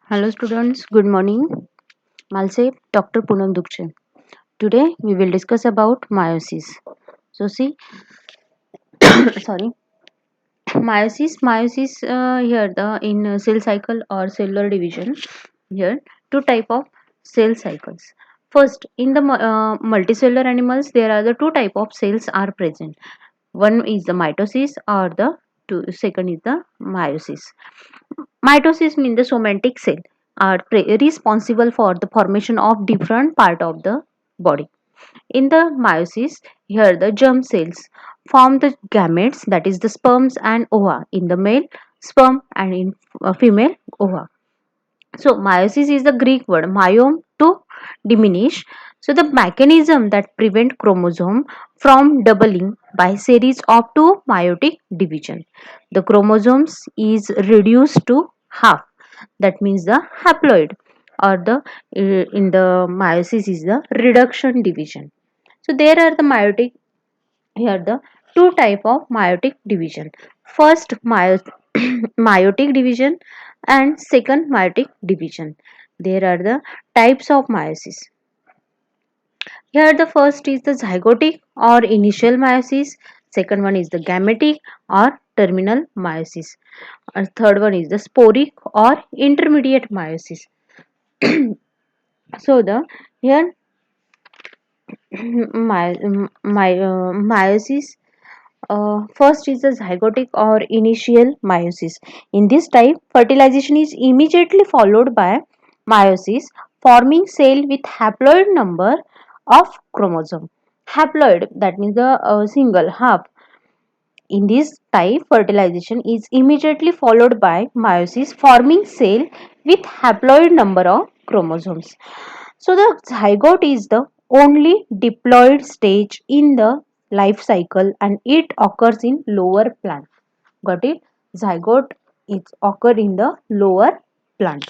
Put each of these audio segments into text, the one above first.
Hello students, good morning. Myself Dr. Poonam Dukche. Today we will discuss about meiosis. So see, sorry, meiosis here the in cell cycle or cellular division. Here two type of cell cycles. First, in the multicellular animals, there are the two type of cells are present. One is the mitosis or the second is the meiosis. Mitosis means the somatic cell are responsible for the formation of different part of the body. In the meiosis, here the germ cells form the gametes, that is the sperms and ova in the male sperm and in female ova. So meiosis is the Greek word myom to diminish. So the mechanism that prevent chromosome from doubling by series of two meiotic division. The chromosomes is reduced to half. That means the haploid or the in the meiosis is the reduction division. So there are the meiotic here the two type of meiotic division. First meiotic division and second meiotic division. There are the types of meiosis. Here the first is the zygotic or initial meiosis. Second one is the gametic or terminal meiosis. And third one is the sporic or intermediate meiosis. So the here meiosis first is the zygotic or initial meiosis. In this type, fertilization is immediately followed by meiosis, forming cell with haploid number of chromosome. Haploid, that means the single half. In this type, fertilization is immediately followed by meiosis, forming cell with haploid number of chromosomes. So the zygote is the only diploid stage in the life cycle and it occurs in lower plant. Got it? Zygote is occur in the lower plant.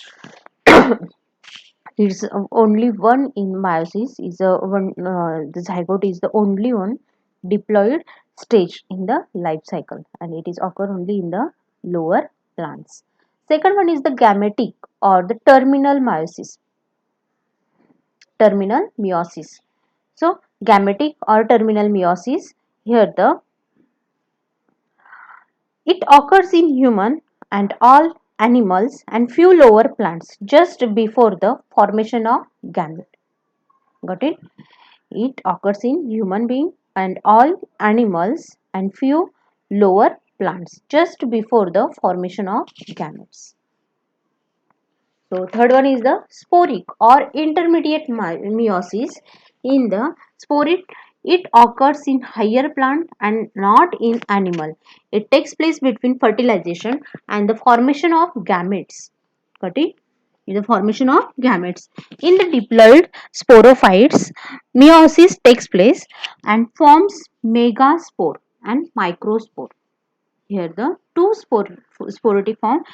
It's only one in meiosis is a one the zygote is the only one diploid stage in the life cycle and it is occur only in the lower plants. Second one is the gametic or the terminal meiosis. So gametic or terminal meiosis, here the it occurs in human and all animals and few lower plants just before the formation of gamete. Got it? It occurs in human being and all animals and few lower plants just before the formation of gametes. So third one is the sporic or intermediate meiosis. In the sporic, it occurs in higher plant and not in animal. It takes place between fertilization and the formation of gametes. Got it? In the formation of gametes. In the diploid sporophytes, meiosis takes place and forms megaspore and microspore. Here the two sporotic form,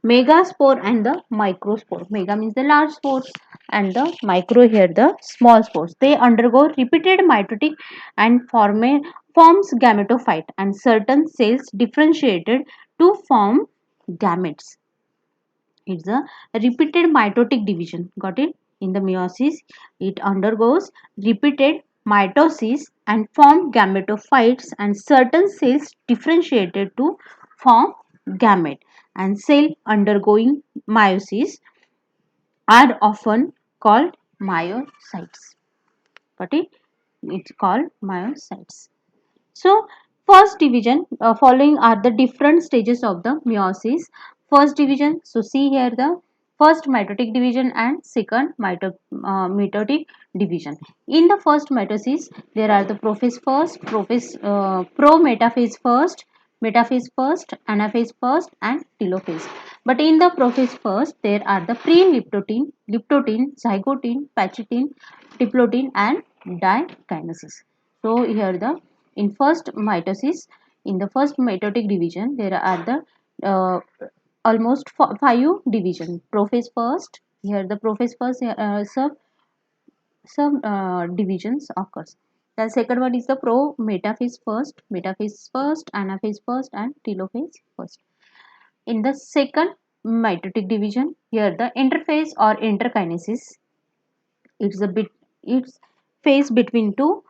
megaspore and the microspore. Mega means the large spores and the micro here the small spores. They undergo repeated mitotic and forms gametophyte and certain cells differentiated to form gametes. It's a repeated mitotic division. Got it? In the meiosis, it undergoes repeated mitosis and form gametophytes and certain cells differentiated to form gamete. And cell undergoing meiosis are often called myocytes. Got it? It's called myocytes. So, first division following are the different stages of the meiosis. First division, so see here the first mitotic division and second mitotic division. In the first mitosis, there are the prophase first, metaphase first, anaphase first, and telophase. But in the prophase first, there are the liptotin, zygotin, pachytin, diplotin, and dikinesis. So here the in first mitosis, in the first mitotic division, there are the almost five division. Prophase first, here the prophase first sub divisions occurs. The second one is the metaphase first, anaphase first, and telophase first. In the second mitotic division. Here the interphase or interkinesis, it's a bit, it's phase between two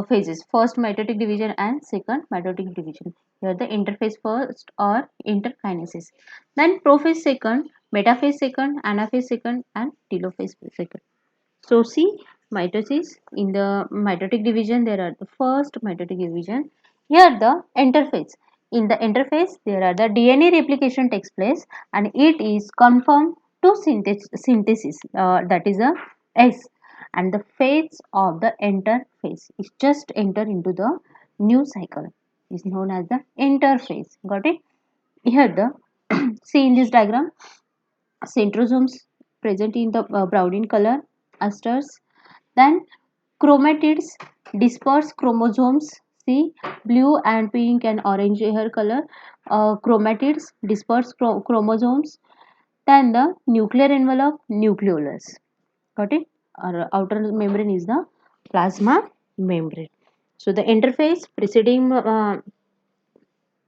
phases, first mitotic division and second mitotic division. Here the interphase first or interkinesis, then prophase second, metaphase second, anaphase second, and telophase second. So see, mitosis, in the mitotic division there are the first mitotic division. Here the interphase. In the interphase there are the DNA replication takes place and it is confirmed to synthesis, that is a S, and the phase of the interphase is just enter into the new cycle is known as the interphase. Got it? Here the see in this diagram, centrosomes present in the brown in color, asters, then chromatids, dispersed chromosomes, see blue and pink and orange hair color, chromatids, dispersed chromosomes, then the nuclear envelope, nucleolus. Got it? Our outer membrane is the plasma membrane. So the interface preceding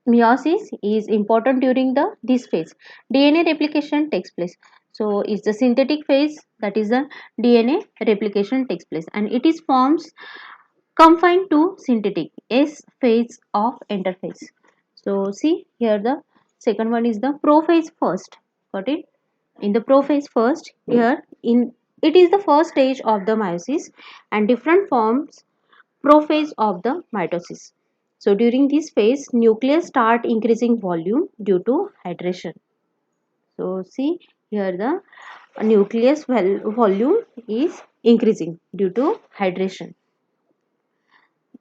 meiosis is important during the this phase. DNA replication takes place. So is the synthetic phase, that is the DNA replication takes place and it is forms confined to synthetic S phase of interphase. So see here the second one is the prophase first. Got it? In the prophase first, here in it is the first stage of the meiosis and different forms prophase of the mitosis. So during this phase, nucleus start increasing volume due to hydration. So see here the nucleus volume is increasing due to hydration.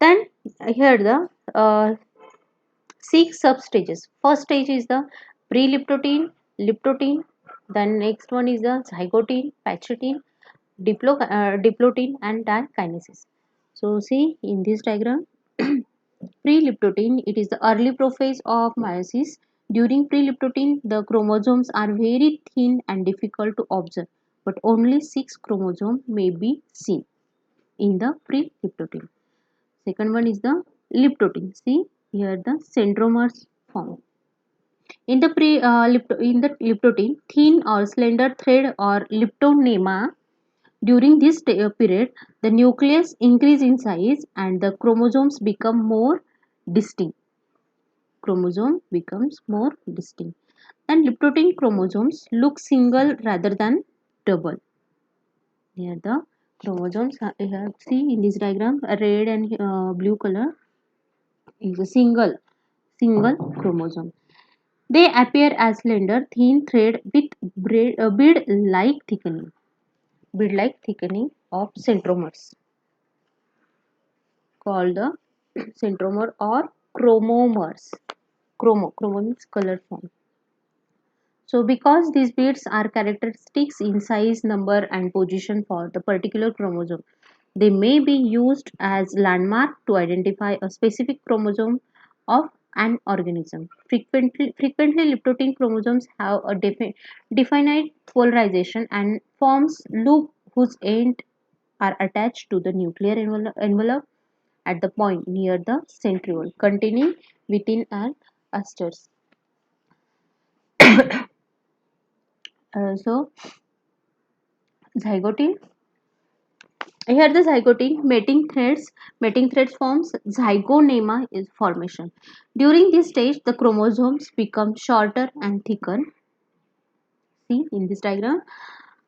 Then here the six substages. First stage is the pre-liptotin, liptotin. Then next one is the zygotin, pachytin, diplotin, and dikinesis. So see in this diagram, pre-liptotin, it is the early prophase of meiosis. During pre-liptotin, the chromosomes are very thin and difficult to observe, but only 6 chromosomes may be seen in the pre-liptotin. Second one is the liptotin. See here the centromeres form. In the liptotin, thin or slender thread or liptonema. During this period, the nucleus increase in size and the chromosomes become more distinct. Chromosome becomes more distinct. And liptotin chromosomes look single rather than double. Here the chromosomes here see in this diagram, a red and blue color is a single chromosome. They appear as slender, thin thread with bead-like thickening of centromeres, called the centromer or chromomers. Chromo means color form. So because these beads are characteristics in size, number and position for the particular chromosome, they may be used as landmark to identify a specific chromosome of an organism. Frequently liptotin chromosomes have a definite polarization and forms loop whose end are attached to the nuclear envelope at the point near the centriole containing within an asters. So zygote, here the zygote mating threads forms zygonema is formation. During this stage the chromosomes become shorter and thicker. See in this diagram,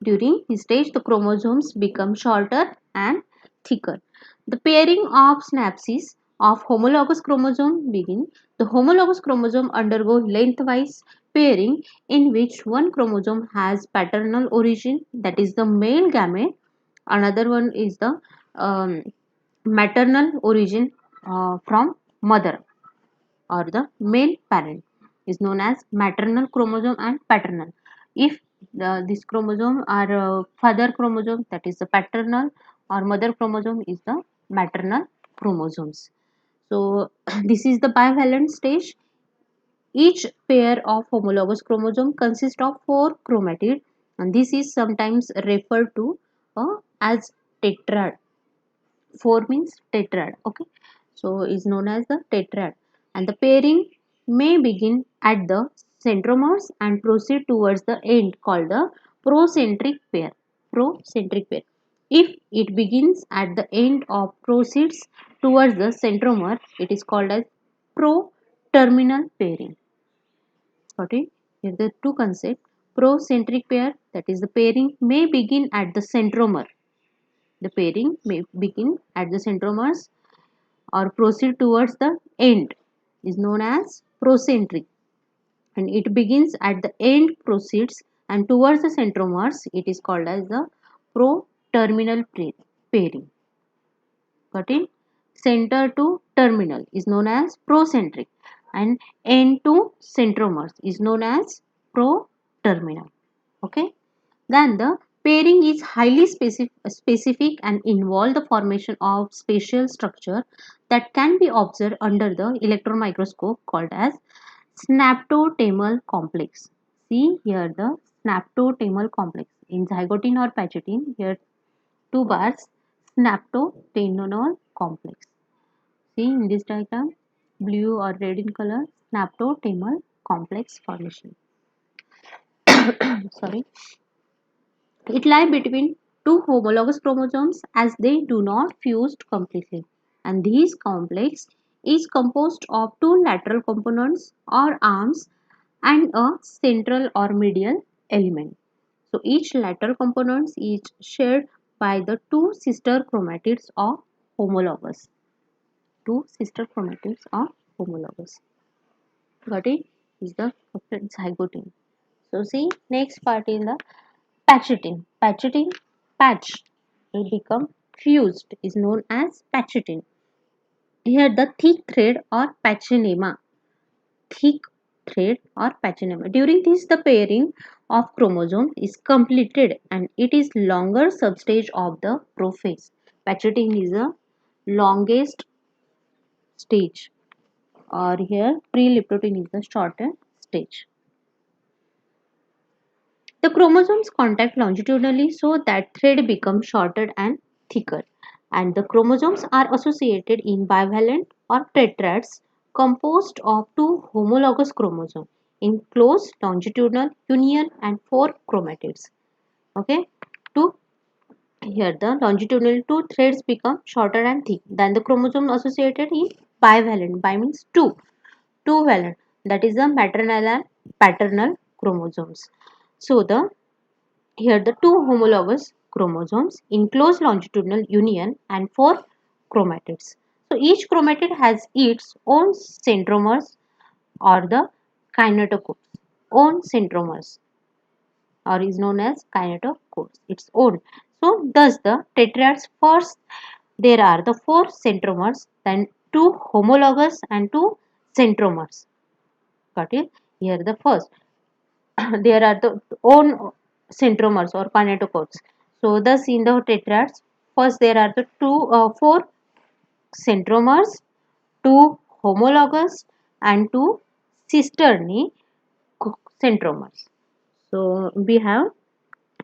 during this stage the chromosomes become shorter and thicker. The pairing of synapses of homologous chromosome begin. The homologous chromosome undergo lengthwise pairing in which one chromosome has paternal origin, that is the male gamete, another one is the um, maternal origin from mother or the male parent, is known as maternal chromosome and paternal. If this chromosome are father chromosome, that is the paternal, or mother chromosome is the maternal chromosomes. So this is the bivalent stage. Each pair of homologous chromosome consists of 4 chromatids and this is sometimes referred to as tetrad. 4 means tetrad. Okay, so is known as the tetrad and the pairing may begin at the centromers and proceed towards the end called the procentric pair. Procentric pair. If it begins at the end of proceeds towards the centromer, it is called as pro-terminal pairing. Got it? Here the two concepts. Procentric pair, that is the pairing may begin at the centromer. The pairing may begin at the centromers or proceed towards the end is known as procentric, and it begins at the end proceeds and towards the centromers, it is called as the pro-terminal pairing. Got it? Center to terminal is known as procentric and end to centromers is known as pro-terminal. Okay. Then the pairing is highly specific and involve the formation of spatial structure that can be observed under the electron microscope called as synaptotemal complex. See here the synaptotemal complex in zygotin or pachytene. Here two bars synaptotemal complex. See in this diagram blue or red in color synaptotemal complex formation. Sorry. It lies between two homologous chromosomes as they do not fuse completely, and this complex is composed of two lateral components or arms and a central or medial element. So each lateral component is shared by the two sister chromatids or homologous. Two sister chromatids are homologous. Got it? Is the zygote. So see next part in the pachytene. Pachytene patch will become fused is known as pachytene. Here the thick thread or pachinema. Thick thread or pachinema. During this the pairing of chromosomes is completed and it is longer substage of the prophase. Pachytene is the longest stage or here prelipotine is the shorter stage. The chromosomes contact longitudinally so that thread becomes shorter and thicker, and the chromosomes are associated in bivalent or tetrads composed of two homologous chromosomes in close longitudinal union and four chromatids. Okay, two here the longitudinal two threads become shorter and thick than the chromosome associated in bivalent. Bi means two valent, that is the maternal and paternal chromosomes. So the here the two homologous chromosomes in close longitudinal union and four chromatids. So each chromatid has its own centromers or the kinetochores. Own centromers or is known as kinetochores. Its own. So thus the tetrads first there are the four centromers, then two homologous and two centromers. Got it? Here the first there are the own centromers or kinetochores. So thus in the tetrads, first there are the four centromers, two homologous and two sisterny centromers. So we have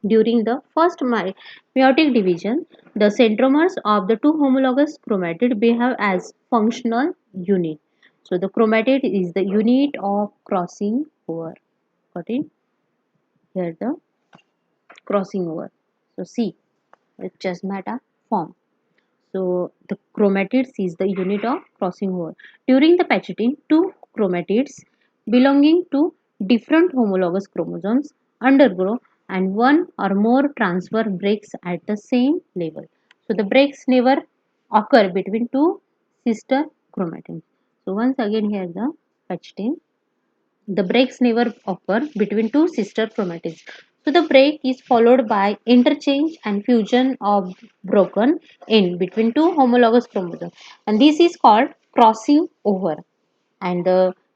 during the first meiotic division, the centromers of the two homologous chromatid behave as functional unit. So the chromatid is the unit of crossing over. Got it? Here the crossing over. So see, it's chasmata form. So the chromatids is the unit of crossing over. During the pachytene, two chromatids belonging to different homologous chromosomes undergo and one or more transfer breaks at the same level. So the breaks never occur between two sister chromatids. So once again here the pachytene, the breaks never occur between two sister chromatids. So the break is followed by interchange and fusion of broken end between two homologous chromosomes, and this is called crossing over. And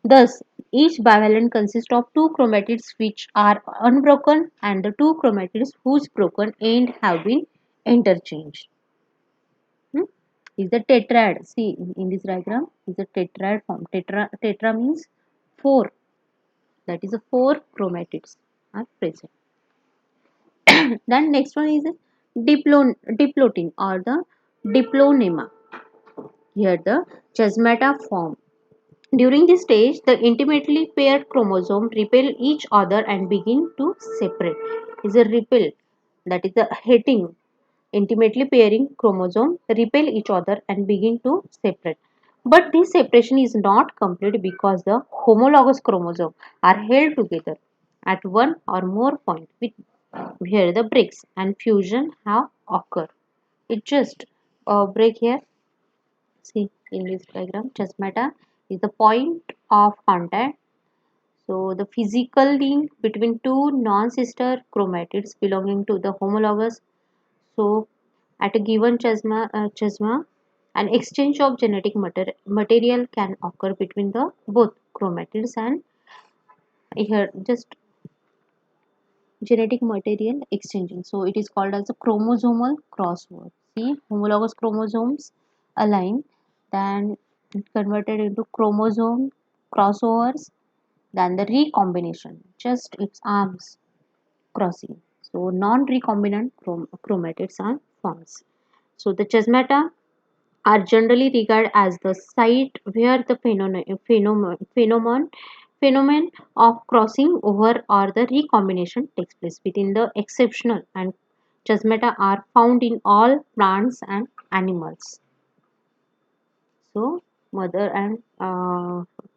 thus each bivalent consists of two chromatids which are unbroken and the two chromatids whose broken end have been interchanged. Is the tetrad. See in this diagram is the tetrad form. Tetra means four, that is the four chromatids are present. Then next one is diplotene or the diplonema. Here the chasmata form. During this stage, the intimately paired chromosomes repel each other and begin to separate. Is a repel, that is the hating. Intimately pairing chromosomes repel each other and begin to separate. But this separation is not complete because the homologous chromosomes are held together at one or more point with where the breaks and fusion have occurred. It just break here. See in this diagram, chasmata is the point of contact. So the physical link between two non-sister chromatids belonging to the homologous. So at a given chasma, an exchange of genetic material can occur between the both chromatids, and here just genetic material exchanging. So it is called as a chromosomal crossover. See, homologous chromosomes align, then converted into chromosome crossovers, then the recombination, just its arms crossing. So non-recombinant chromatids are formed. So the chasmata are generally regarded as the site where the phenomenon of crossing over or the recombination takes place. Within the exceptional and chasmata are found in all plants and animals. So mother and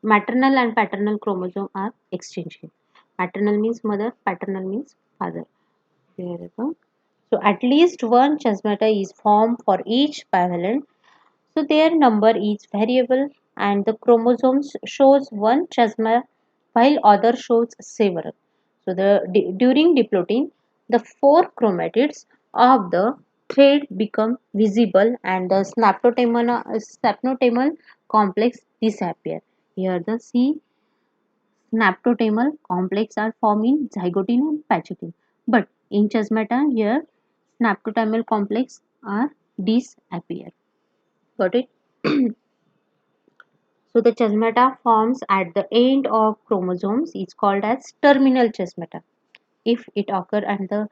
maternal and paternal chromosome are exchanging. Maternal means mother, paternal means father. Here we go. So at least one chasmata is formed for each bivalent, so their number is variable and the chromosomes shows one chasma while other shows several. So during diplotin, the four chromatids of the thread become visible and the synaptotamal complex disappear. Here the C synaptotamal complex are formed in zygotin and pachytin. But in chasmata here synaptotamal complex are disappear. Got it? So the chasmata forms at the end of chromosomes is called as terminal chasmata. If it occur at the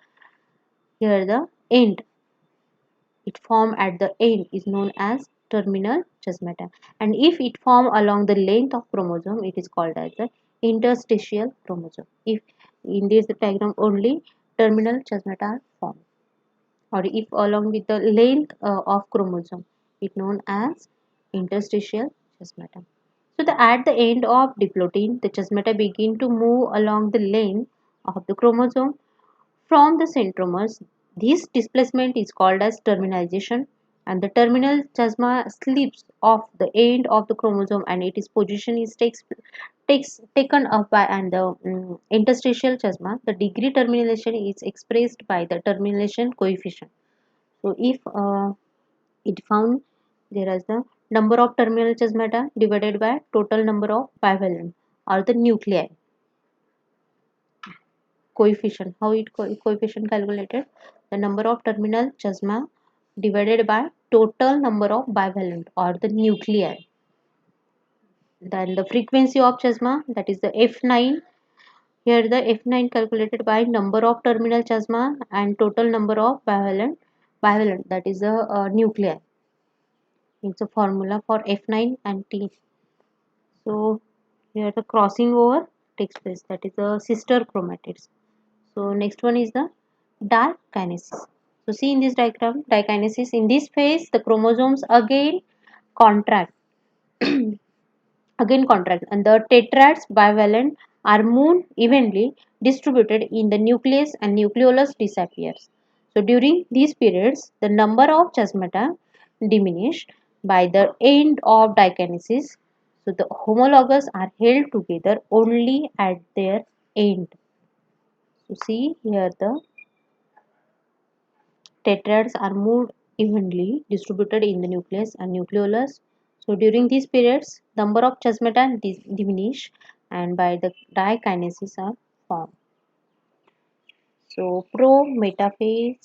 here the end, it form at the end is known as terminal chasmata. And if it form along the length of chromosome, it is called as the interstitial chromosome. If in this diagram only terminal chasmata are formed, or if along with the length of chromosome, it known as interstitial chasmata. So at the end of diplotin, the chasmata begin to move along the length of the chromosome from the centromeres. This displacement is called as terminalization, and the terminal chasma slips off the end of the chromosome and its position is taken up by and the interstitial chasma. The degree terminalization is expressed by the terminalization coefficient. So if it found there is the number of terminal chasmata divided by total number of bivalent or the nuclei coefficient. How it coefficient calculated? The number of terminal chasma divided by total number of bivalent or the nuclei. Then the frequency of chasma, that is the F9. Here the F9 calculated by number of terminal chasma and total number of bivalent, that is the nuclei. It's a formula for F9 and T. So here the crossing over takes place, that is the sister chromatids. So next one is the dikinesis. So see in this diagram, dikinesis, in this phase the chromosomes contract contract, and the tetrads bivalent are moved evenly distributed in the nucleus and nucleolus disappears. So during these periods the number of chasmata diminish by the end of dikinesis. So the homologous are held together only at their end. So see here the tetrads are moved evenly distributed in the nucleus and nucleolus. So during these periods, number of chasmata diminish and by the dikinesis are formed. So pro-metaphase,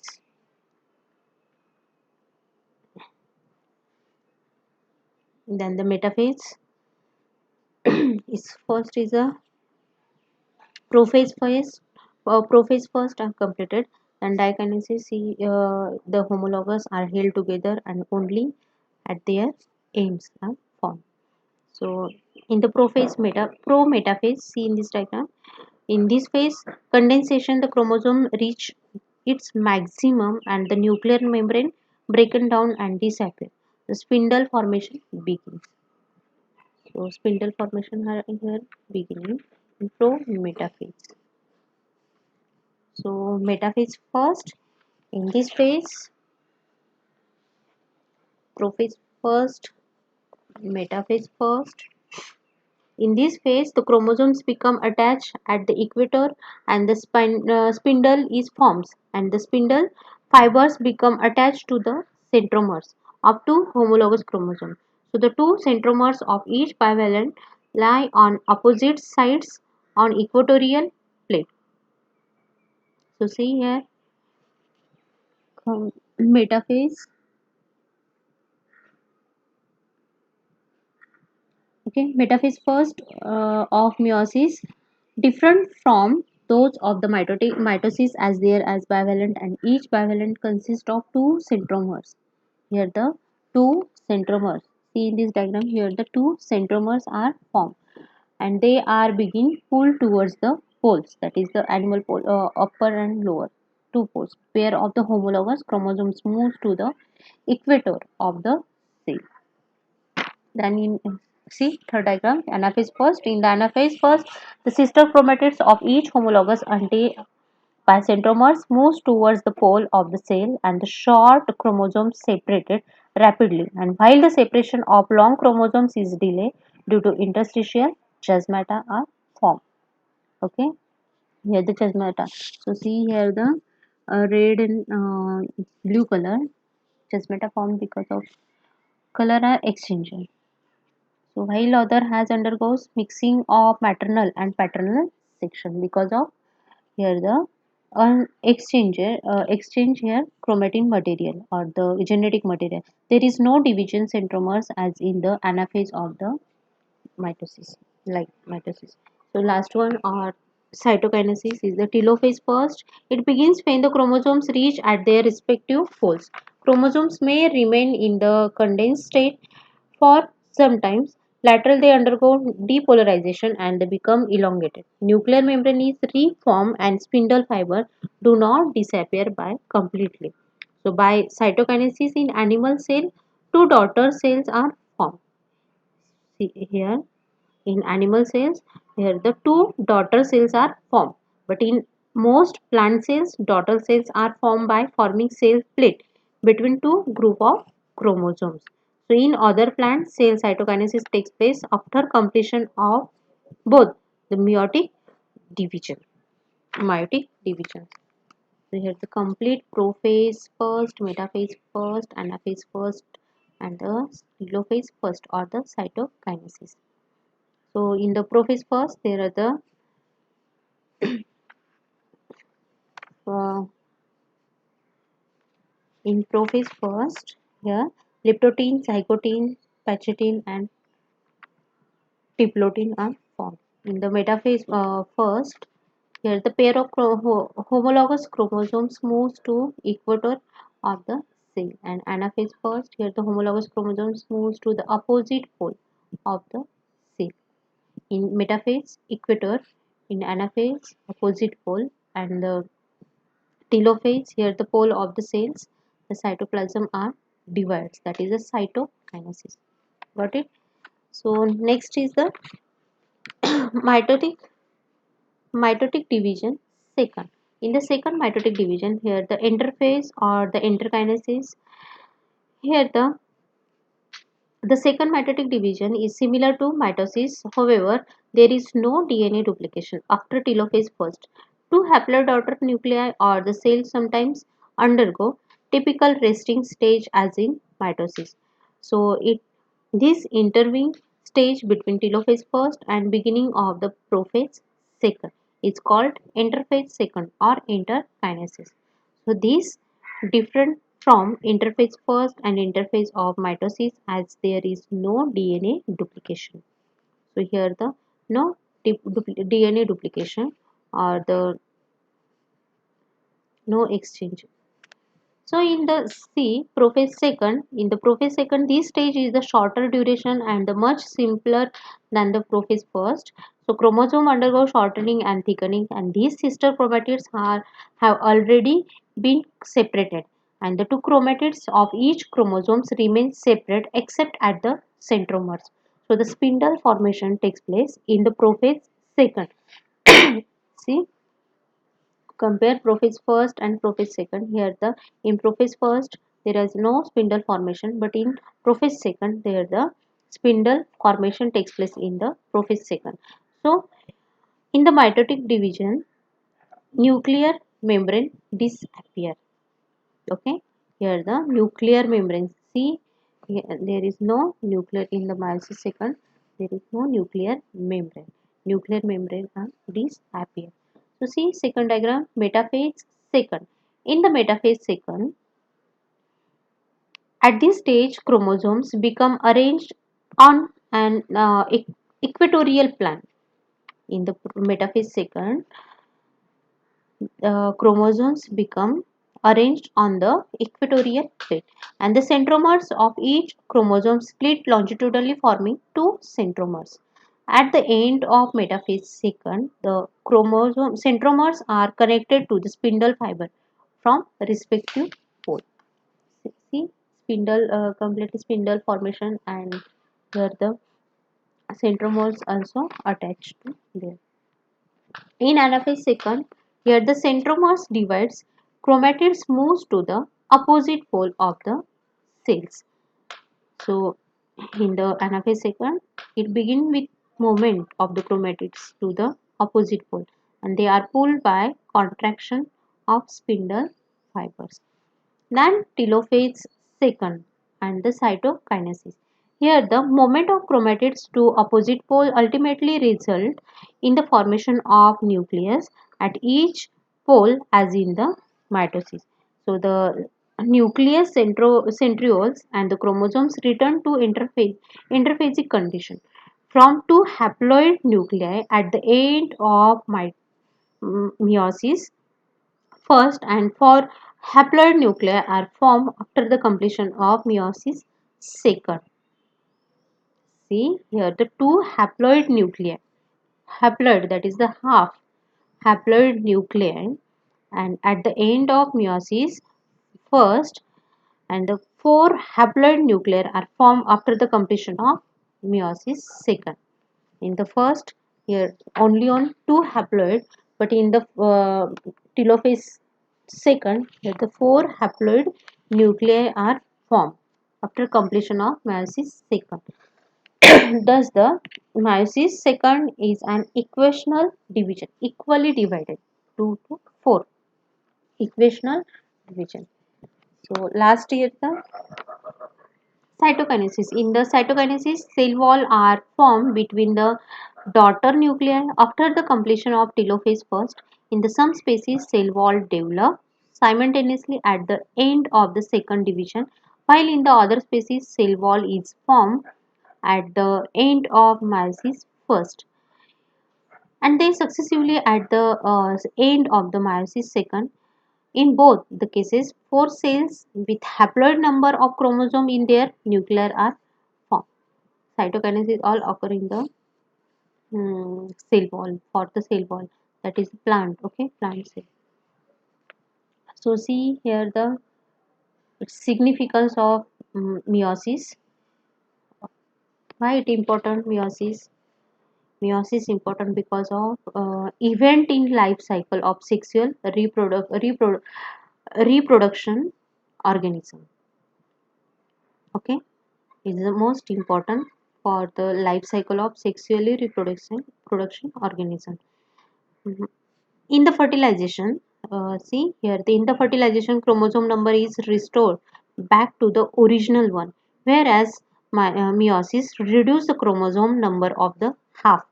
then the metaphase is first is a prophase phase. Prophase first are completed and dikinesis, the homologous are held together and only at their ends are formed. So in the pro-metaphase, see in this diagram, in this phase, condensation, the chromosome reach its maximum and the nuclear membrane breaken down and disappear. The spindle formation begins. So spindle formation here beginning in pro-metaphase. So metaphase first. In this phase, prophase first, metaphase first. In this phase, the chromosomes become attached at the equator and the spindle is formed and the spindle fibers become attached to the centromeres of two homologous chromosomes. So the two centromeres of each bivalent lie on opposite sides on equatorial plate. So see here, metaphase. Okay, metaphase first of meiosis different from those of the mitosis as there as bivalent, and each bivalent consists of two centromeres. Here the two centromeres, see in this diagram, here the two centromeres are formed and they are begin pulled towards the poles, that is the animal pole, upper and lower two poles. Pair of the homologous chromosomes moves to the equator of the cell. Then in see third diagram, anaphase first. In the anaphase first, the sister chromatids of each homologous anti-centromeres moves towards the pole of the cell and the short chromosomes separated rapidly. And while the separation of long chromosomes is delayed due to interstitial chasmata are formed. Okay, here the chasmata. So see here the red and blue color chasmata formed because of color are exchanging. So while other has undergoes mixing of maternal and paternal section because of here the exchange here chromatin material or the genetic material. There is no division centromeres as in the anaphase of the mitosis, like mitosis. So last one are cytokinesis is the telophase first. It begins when the chromosomes reach at their respective poles. Chromosomes may remain in the condensed state for sometimes. Lateral they undergo depolarization and they become elongated. Nuclear membrane is reformed and spindle fiber do not disappear by completely. So by cytokinesis in animal cell, two daughter cells are formed. See here in animal cells, here the two daughter cells are formed. But in most plant cells, daughter cells are formed by forming cell plate between two group of chromosomes. So in other plants, cell cytokinesis takes place after completion of both the meiotic division. So here the complete prophase first, metaphase first, anaphase first, and the telophase first or the cytokinesis. So in the prophase first, there are the uh, in prophase first here leptotin, zygotin, pachotin, and diplotin are formed. In the metaphase first, here the pair of homologous chromosomes moves to equator of the cell, and anaphase first, here the homologous chromosomes moves to the opposite pole of the cell. In metaphase, equator; in anaphase, opposite pole, and the telophase, here the pole of the cells, the cytoplasm are divides, that is a cytokinesis. Got it? So next is the mitotic division second. In the second mitotic division, here the interphase or the interkinesis, here the second mitotic division is similar to mitosis. However, there is no DNA duplication after telophase first. Two haplodaughter nuclei or the cells sometimes undergo typical resting stage as in mitosis. So this intervening stage between telophase first and beginning of the prophase second is called interphase second or interkinesis. So this different from interphase first and interphase of mitosis as there is no DNA duplication. So here the no DNA duplication or the no exchange. So in the C prophase second, in the prophase second, this stage is the shorter duration and the much simpler than the prophase first. So chromosome undergo shortening and thickening, and these sister chromatids have already been separated, and the two chromatids of each chromosomes remain separate except at the centromeres. So the spindle formation takes place in the prophase second. See, compare prophase first and prophase second. Here the in prophase first there is no spindle formation, but in prophase second there the spindle formation takes place in the prophase second. So in the mitotic division, nuclear membrane disappear. Okay, here the nuclear membrane, see here, there is no nuclear in the meiosis second, there is no nuclear membrane disappear. So see second diagram, metaphase second. In the metaphase second, at this stage chromosomes become arranged on an equatorial plane. In the metaphase second, chromosomes become arranged on the equatorial plate, and the centromeres of each chromosome split longitudinally, forming two centromeres. At the end of metaphase second, the chromosome centromeres are connected to the spindle fiber from respective pole. See spindle, complete spindle formation, and here the centromeres also attached to there. In anaphase second, here the centromeres divides, chromatids moves to the opposite pole of the cells. So in the anaphase second, it begins with movement of the chromatids to the opposite pole, and they are pulled by contraction of spindle fibers. Then telophase second and the cytokinesis. Here the movement of chromatids to opposite pole ultimately result in the formation of nucleus at each pole as in the mitosis. So the nucleus centrioles and the chromosomes return to interphasic condition from two haploid nuclei at the end of meiosis first, and four haploid nuclei are formed after the completion of meiosis second. See here the two haploid nuclei, haploid that is the half haploid nuclei, and at the end of meiosis first, and the four haploid nuclei are formed after the completion of meiosis second. In the first, here only on two haploid, but in the telophase second, here the four haploid nuclei are formed after completion of meiosis second. Thus the meiosis second is an equational division, equally divided 2 to 4, equational division. So last year the cytokinesis. In the cytokinesis, cell wall are formed between the daughter nuclei after the completion of telophase first. In the some species, cell wall develop simultaneously at the end of the second division, while in the other species, cell wall is formed at the end of meiosis first, and they successively at the end of the meiosis second. In both the cases, four cells with haploid number of chromosome in their nuclei are formed. Cytokinesis all occur in the cell wall, for the cell wall, that is plant. Okay, plant cell. So see here the significance of meiosis. Why it important meiosis? Meiosis important because of event in life cycle of sexual reproduction organism. Okay, is the most important for the life cycle of sexually reproduction production organism. Mhm. In the fertilization, see here in the fertilization chromosome number is restored back to the original one, whereas meiosis reduce the chromosome number of the half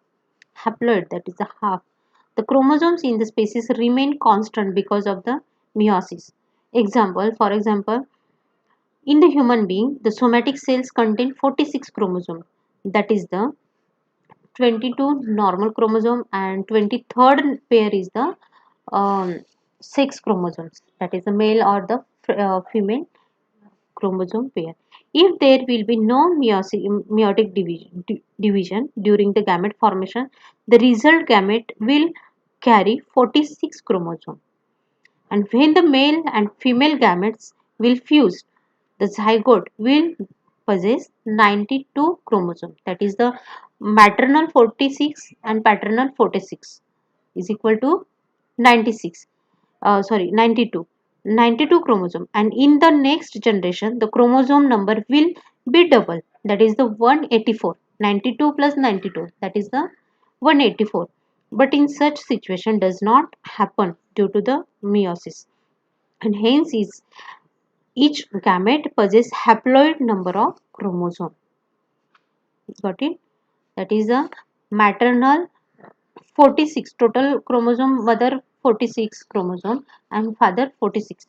haploid, that is the half. The chromosomes in the species remain constant because of the meiosis. Example, for example, in the human being, the somatic cells contain 46 chromosomes. That is the 22 normal chromosome, and 23rd pair is the sex chromosomes. That is the male or the female chromosome pair. If there will be no meiotic division during the gamete formation, the result gamete will carry 46 chromosomes. And when the male and female gametes will fuse, the zygote will possess 92 chromosomes. That is the maternal 46 and paternal 46 is equal to 96. 92. 92 chromosome, and in the next generation the chromosome number will be double, that is the 184. 92 plus 92, that is the 184. But in such situation does not happen due to the meiosis, and hence is each gamete possesses haploid number of chromosome. Got it? That is a maternal 46 total chromosome, mother 46 chromosome and father 46.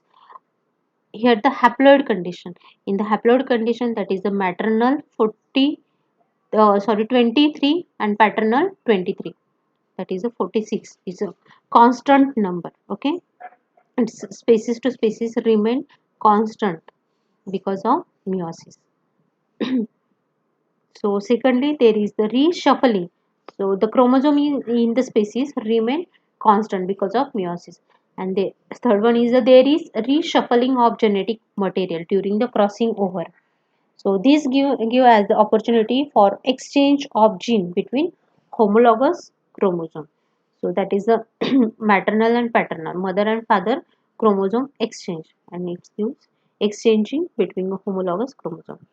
Here the haploid condition. In the haploid condition, that is the maternal 23 and paternal 23. That is a 46 is a constant number. Okay, and species to species remain constant because of meiosis. So secondly, there is the reshuffling. So the chromosome in the species remain constant because of meiosis. And the third one is that there is reshuffling of genetic material during the crossing over. So these give as the opportunity for exchange of gene between homologous chromosome. So that is the maternal and paternal, mother and father chromosome exchange, and it gives exchanging between homologous chromosome.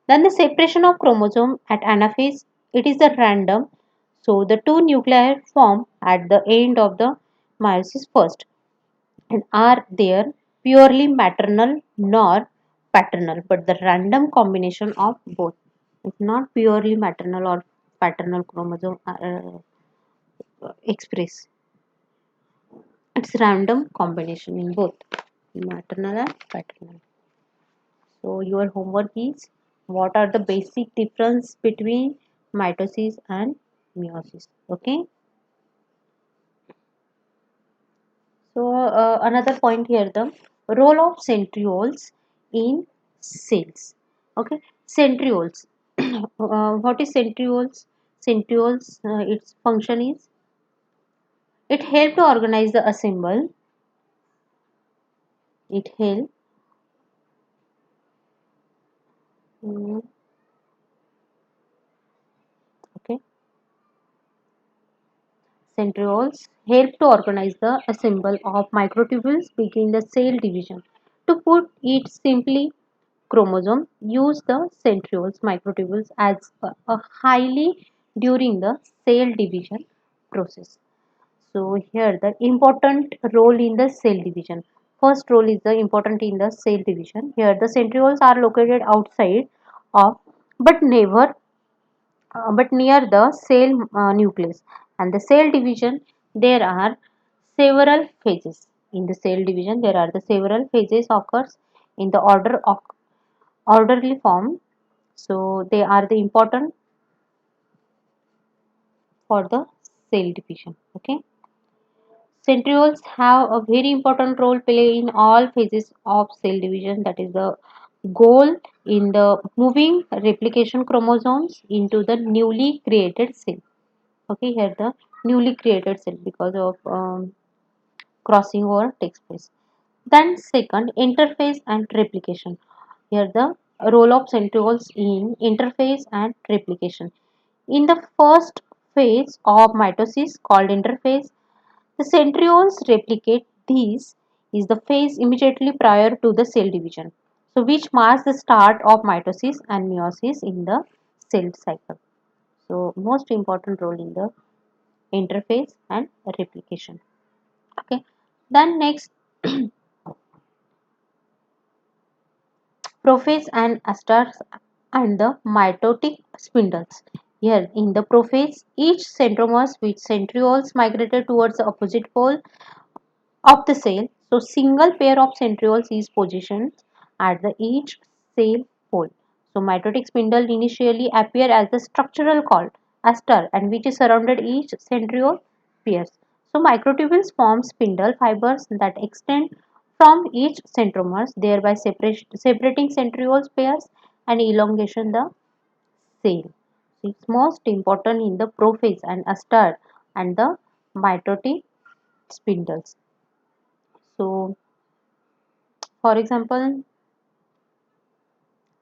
Then the separation of chromosome at anaphase, it is the random. So the two nuclei form at the end of the meiosis first, and are there purely maternal nor paternal, but the random combination of both. It's not purely maternal or paternal chromosome express. It's random combination in both maternal and paternal. So your homework is, what are the basic difference between mitosis and meiosis? Okay. So another point here, the role of centrioles in cells. Okay, centrioles. What is centrioles? Centrioles, its function is it help to organize the assemble. It help. mm, okay, centrioles help to organize the assemble of microtubules begin the cell division. To put it simply, chromosome use the centrioles microtubules as a highly during the cell division process. So here the important role in the cell division. First role is the important in the cell division. Here the centrioles are located outside of, but never but near the cell nucleus. And the cell division, there are several phases. In the cell division there are the several phases occurs in the orderly form. So they are the important for the cell division. Okay, centrioles have a very important role play in all phases of cell division. That is the goal in the moving replication chromosomes into the newly created cell. Okay, here the newly created cell because of crossing over takes place. Then second, interphase and replication. Here the role of centrioles in interphase and replication. In the first phase of mitosis called interphase, the centrioles replicate. This is the phase immediately prior to the cell division. So which marks the start of mitosis and meiosis in the cell cycle. So most important role in the interphase and replication. Okay. Then next, prophase and asters and the mitotic spindles. Here in the prophase, each centromers with centrioles migrated towards the opposite pole of the cell. So single pair of centrioles is positioned at the each cell pole. So mitotic spindle initially appear as the structural called aster, and which is surrounded each centriole pairs. So microtubules form spindle fibers that extend from each centromers, thereby separating centrioles pairs and elongation the cell. It's most important in the prophase and aster and the mitotic spindles. So, for example,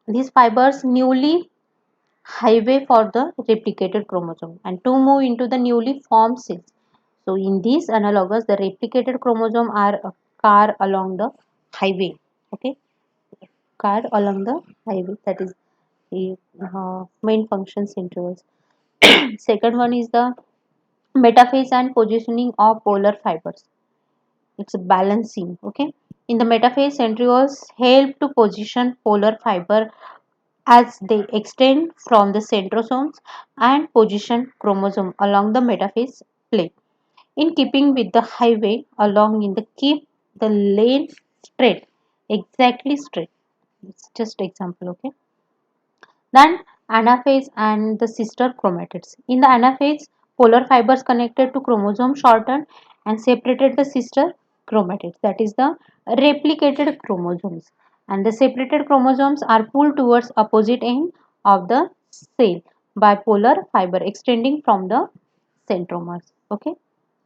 these fibers newly highway for the replicated chromosome and to move into the newly formed cells. So, in these analogous, the replicated chromosome are a car along the highway. Okay, car along the highway, that is the main function centrioles. Second one is the metaphase and positioning of polar fibers. It's a balancing. Okay, in the metaphase, centrioles help to position polar fiber as they extend from the centrosomes and position chromosome along the metaphase plane in keeping with the highway along in the keep the lane straight, exactly straight. It's just example. Okay, then anaphase and the sister chromatids. In the anaphase, polar fibers connected to chromosome shortened and separated the sister chromatids, that is the replicated chromosomes. And the separated chromosomes are pulled towards opposite end of the cell by polar fiber extending from the centromeres. Okay,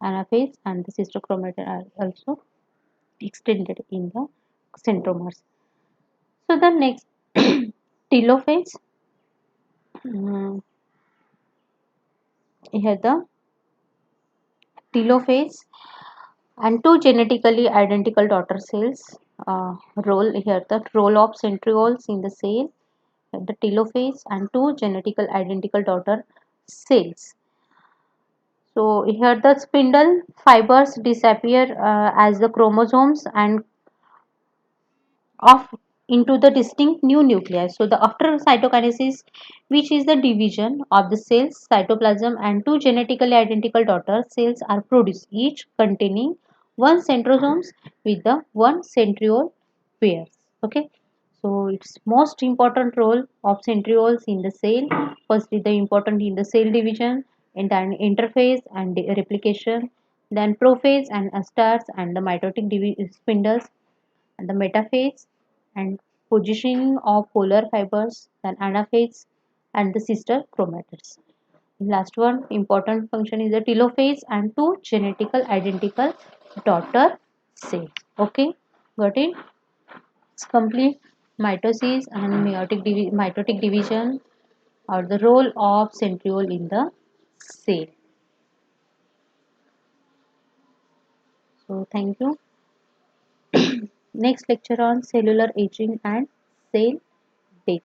anaphase and the sister chromatid are also extended in the centromeres. So the next telophase. mm, Here the telophase and two genetically identical daughter cells role here the role of centrioles in the cell, the telophase and two genetically identical daughter cells. So here the spindle fibers disappear as the chromosomes and off into the distinct new nuclei. So the after cytokinesis, which is the division of the cell's cytoplasm, and two genetically identical daughter cells are produced, each containing one centrosomes with the one centriole pairs. Okay. So it's most important role of centrioles in the cell. First is the important in the cell division and then interphase and replication, then prophase and asters and the mitotic spindles and the metaphase and positioning of polar fibers, then anaphase and the sister chromatids. Last one important function is the telophase and two genetical identical daughter cells. Okay, got it? It's complete mitosis and mitotic division or the role of centriole in the cell. So thank you. Next lecture on cellular aging and cell death.